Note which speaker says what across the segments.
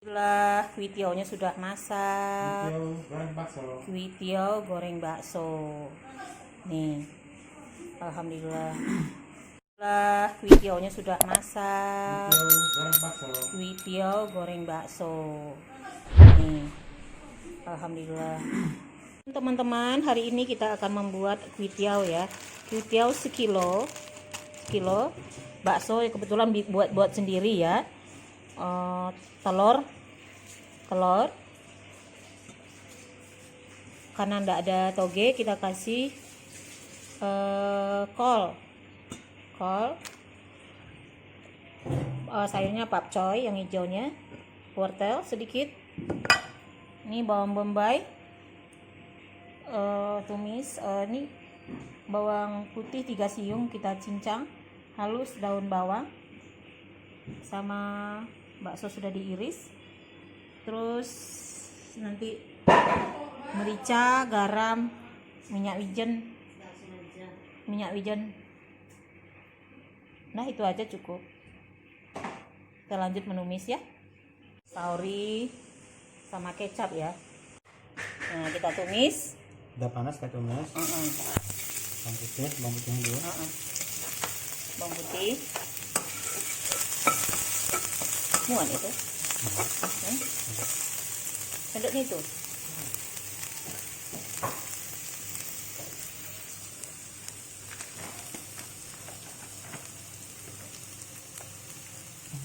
Speaker 1: Alhamdulillah, kuitiaunya sudah masak.
Speaker 2: Kuitiau goreng bakso.
Speaker 1: Kuitiau goreng bakso. Nih, alhamdulillah. Alhamdulillah, kuitiaunya sudah masak.
Speaker 2: Kuitiau goreng bakso.
Speaker 1: Kuitiau goreng bakso. Nih, alhamdulillah. Teman-teman, hari ini kita akan membuat kuitiau ya. Kuitiau sekilo. Bakso ya kebetulan buat sendiri ya. Telur karena ndak ada toge kita kasih kol sayurnya pakcoy yang hijaunya, wortel sedikit, ini bawang bombay, tumis, ini bawang putih 3 siung kita cincang halus, daun bawang, sama bakso sudah diiris. Terus nanti merica, garam, minyak wijen. Nah, itu aja cukup. Kita lanjut menumis ya. Sauri sama kecap ya. Nah, kita tumis.
Speaker 2: Udah panas kita tumis. Bawang putih dulu.
Speaker 1: Bawang putih. Muat itu. Sendoknya itu.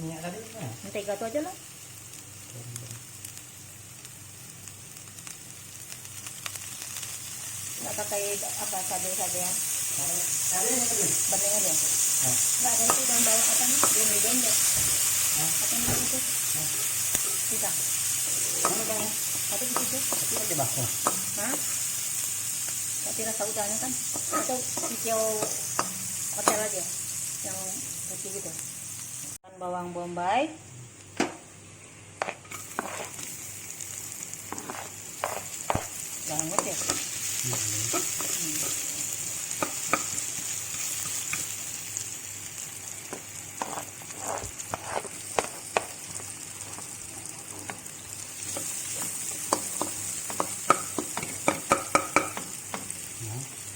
Speaker 2: Minyak tadi ya?
Speaker 1: Mentega itu aja lah. Nggak pakai apa cabai-cabean.
Speaker 2: Cabai tadi.
Speaker 1: Bandeng aja. Nggak ada itu daun bawang apa nih? Daun ya. Apa yang itu? Tidak.
Speaker 2: Mana bang?
Speaker 1: Satu di situ.
Speaker 2: Tapi pakai bakso.
Speaker 1: Hah? Tapi rasa udahnya kan? Atau kuitiau hotel aja yang putih gitu. Bawang bombay. Banget ya.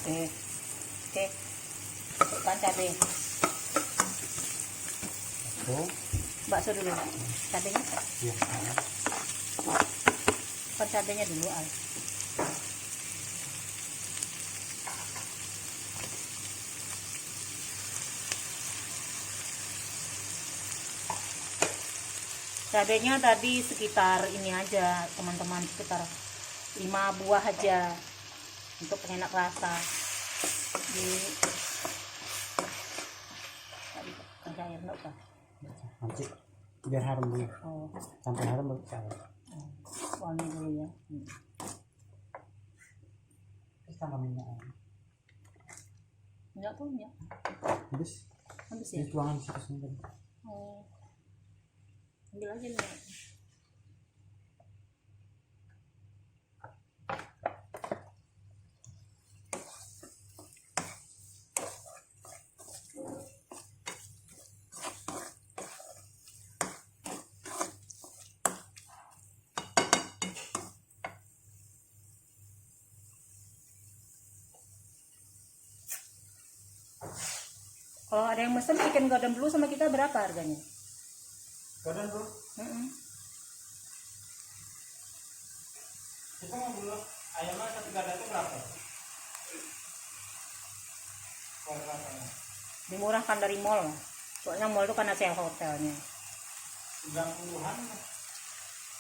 Speaker 1: Oke. Masukkan cabai. Bakso dulu. Cabenya?
Speaker 2: Iya.
Speaker 1: Cabenya dulu, Al. Cabenya tadi sekitar ini aja, teman-teman, sekitar 5 buah aja untuk pengenak rasa. Air enggak usah.
Speaker 2: Nanti biar harum dulu.
Speaker 1: Oh.
Speaker 2: Sampai harum baru cair.
Speaker 1: Wangi dulu ya.
Speaker 2: Terus tambah minyak.
Speaker 1: Minyak tuh minyak.
Speaker 2: Habis
Speaker 1: Ya.
Speaker 2: ini tuangan situ sini.
Speaker 1: Oh. Ambil aja minyak. Kalau ada yang mesen chicken Gordon Blue sama kita berapa harganya?
Speaker 2: Gordon Blue? Kita mau dulu ayamnya satu gada itu berapa?
Speaker 1: Dimurahkan dari mall. Soalnya mall itu kan ada hotelnya.
Speaker 2: 90-an.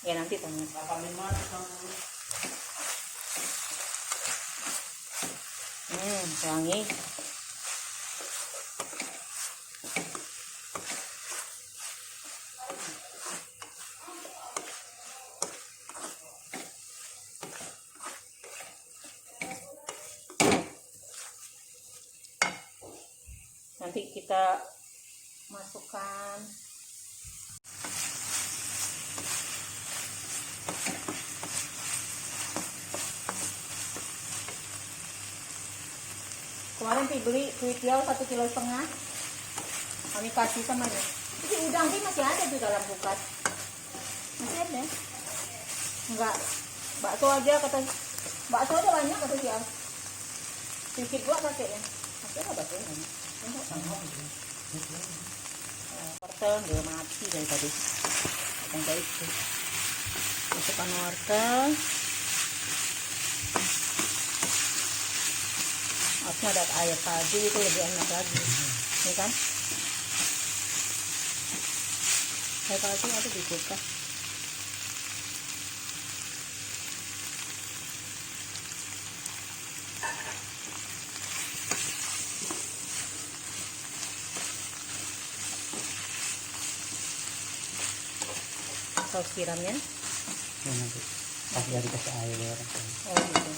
Speaker 1: Ya nanti tanya.
Speaker 2: 85, 90.
Speaker 1: Wangi. Nanti kita masukkan kemarin beli kuitiau 1,5 kilo, kami kasih sama dia. Tapi udang sih masih ada di dalam kulkas. Masih ada. Enggak, bakso aja kata, bakso aja banyak kata dia. Sedikit gua pakainya. Pakainya bakso ini. Wortel udah mati dari tadi. Yang kayak itu. Masukkan wortel. Harusnya ada air tadi itu lebih enak lagi. Ini kan? Air tadi ada di kulkas. Saus tiramnya.
Speaker 2: Ya, nanti pas dari kasih air.
Speaker 1: Oh gitu.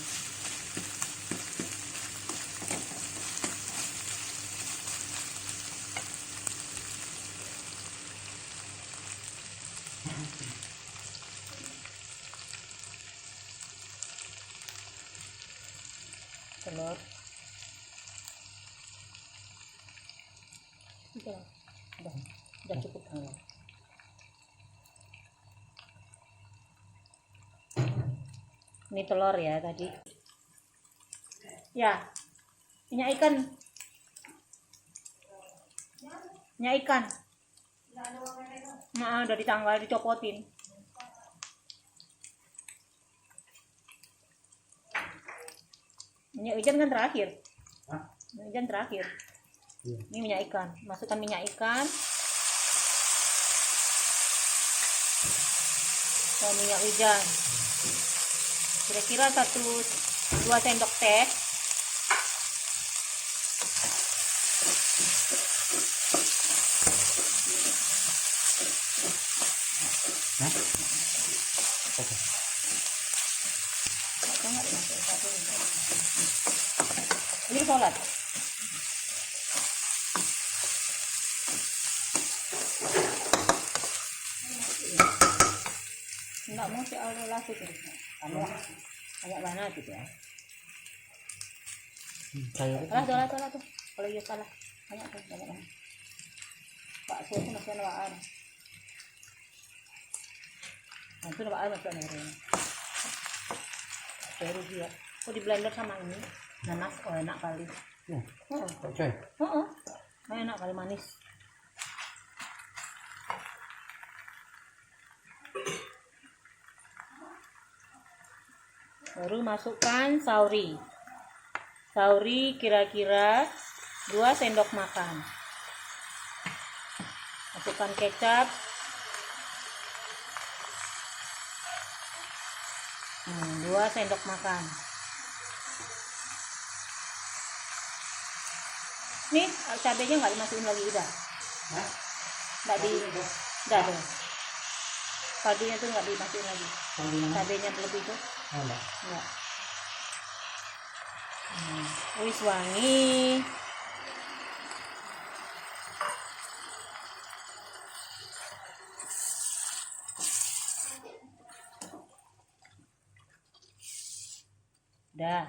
Speaker 1: Telur. Udah cukup. Ini telur ya tadi. Ya, minyak ikan. Minyak ikan. Nah, udah ditanggal, dicopotin. Minyak ikan kan terakhir.
Speaker 2: Hah?
Speaker 1: Minyak ikan terakhir.
Speaker 2: Iya.
Speaker 1: Ini minyak ikan. Masukkan minyak ikan. Dan minyak hujan. Kira-kira 1-2 sendok teh.
Speaker 2: Hah? Oke.
Speaker 1: Ini sholat. Enggak mau si Allah laku tuh. Kamu banyak banget gitu ya. Salah tuh. Kalau iya salah. Banyak banget. Bakso itu masih ada. Nah, itu ada masuk ada. Baru dia. Kok di blender sama ini? Nanas, oh enak kali.
Speaker 2: Ya. Oke.
Speaker 1: Enak kali manis. Baru masukkan sauri. Sauri kira-kira 2 sendok makan. Masukkan kecap. 2 sendok makan. Nih cabenya nggak dimasukin lagi udah.
Speaker 2: Hah?
Speaker 1: Nggak di, udah deh. Kaldunya tuh nggak dimasukin lagi. Cabenya lebih tuh.
Speaker 2: Oh, enggak.
Speaker 1: Enggak. Wis wangi. Udah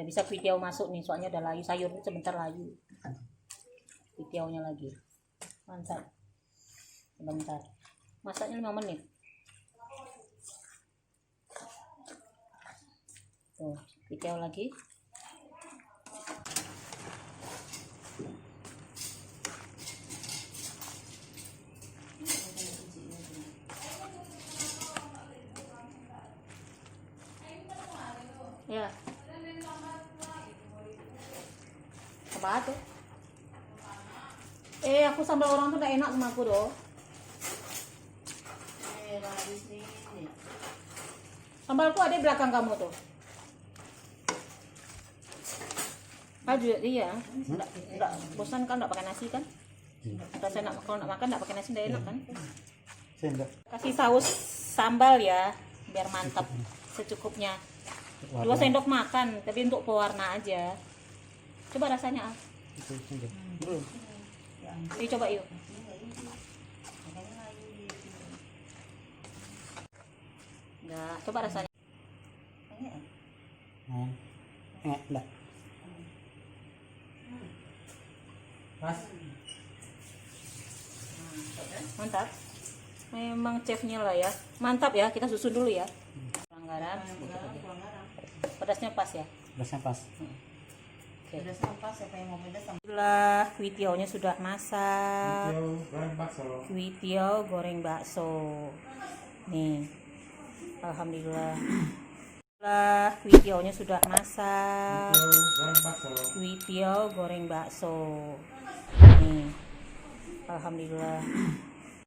Speaker 1: bisa video masuk nih, soalnya udah layu, sayur sebentar layu. Videonya lagi. Mantap. Sebentar. Masaknya 5 menit. Tuh, video lagi. Ya. Apa tuh? Aku sambal orang tuh udah enak sama aku doh. Sambalku ada di belakang kamu tuh. Aduh, iya. Enggak bosan kan enggak pakai nasi kan? Rasanya kalau enggak makan enggak pakai nasi enggak enak kan?
Speaker 2: Sendok.
Speaker 1: Kasih saus sambal ya, biar mantap secukupnya. 2 sendok makan, tapi untuk pewarna aja. Coba rasanya, Al.
Speaker 2: Belum.
Speaker 1: Yuk coba yuk. Nah, coba rasanya.
Speaker 2: Enggak. Mas.
Speaker 1: Mantap. Memang chefnya lah ya. Mantap ya, kita susun dulu ya. Kurang garam. Pedasnya pas ya.
Speaker 2: Pedasnya pas.
Speaker 1: Oke.
Speaker 3: Pedasnya pas, siapa yang mau pedas sama
Speaker 1: Alhamdulillah, kuitiaunya sudah masak.
Speaker 2: Goreng bakso.
Speaker 1: Kuitiau goreng bakso. Nih. Alhamdulillah. Alhamdulillah, kuitiaunya sudah masak.
Speaker 2: Goreng bakso.
Speaker 1: Kuitiau goreng bakso. Nih. Alhamdulillah.